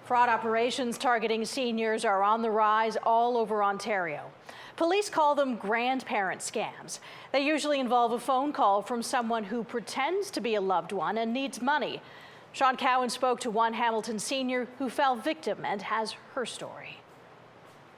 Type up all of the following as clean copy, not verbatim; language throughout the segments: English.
Fraud operations targeting seniors are on the rise all over Ontario. Police call them grandparent scams. They usually involve a phone call from someone who pretends to be a loved one and needs money. Sean Cowan spoke to one Hamilton senior who fell victim and has her story.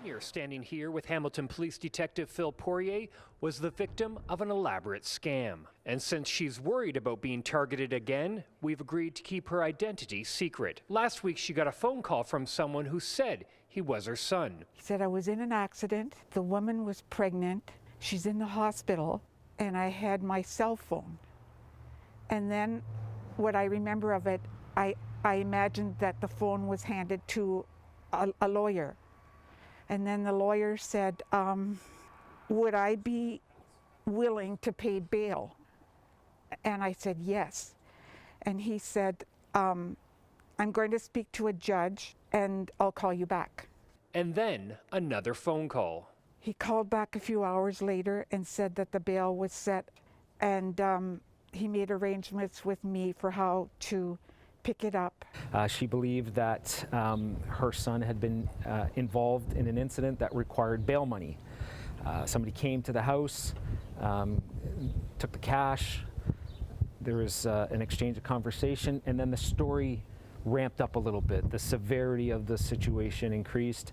You're standing here with Hamilton Police Detective Phil Poirier was the victim of an elaborate scam. And since she's worried about being targeted again, we've agreed to keep her identity secret. Last week, she got a phone call from someone who said he was her son. He said, I was in an accident. The woman was pregnant. She's in the hospital. And I had my cell phone. And then what I remember of it, I imagined that the phone was handed to a lawyer. And then the lawyer said, would I be willing to pay bail? And I said, yes. And he said, I'm going to speak to a judge and I'll call you back. And then another phone call. He called back a few hours later and said that the bail was set, and he made arrangements with me for how to pick it up. She believed that her son had been involved in an incident that required bail money. Somebody came to the house, took the cash. There was an exchange of conversation, and then the story ramped up a little bit. The severity of the situation increased.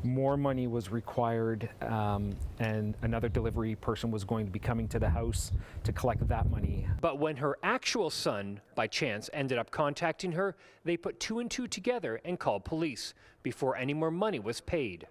More money was required, and another delivery person was going to be coming to the house to collect that money. But when her actual son, by chance, ended up contacting her, they put two and two together and called police before any more money was paid.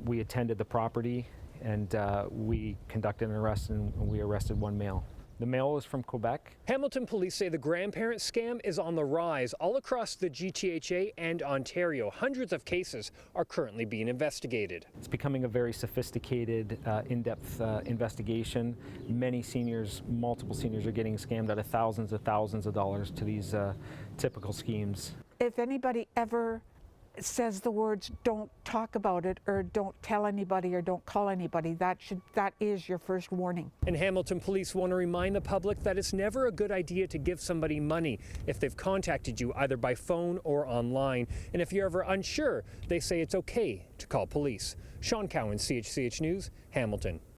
We attended the property, and we conducted an arrest, and we arrested one male. The male was from Quebec. Hamilton police say the grandparent scam is on the rise all across the GTHA and Ontario. Hundreds of cases are currently being investigated. It's becoming a very sophisticated, in-depth investigation. Many seniors, multiple seniors, are getting scammed out of thousands of dollars to these typical schemes. If anybody ever says the words "don't talk about it" or "don't tell anybody" or "don't call anybody," that is your first warning. And Hamilton police want to remind the public that it's never a good idea to give somebody money if they've contacted you either by phone or online. And if you're ever unsure, they say it's okay to call police. Sean Cowan, CHCH News, Hamilton.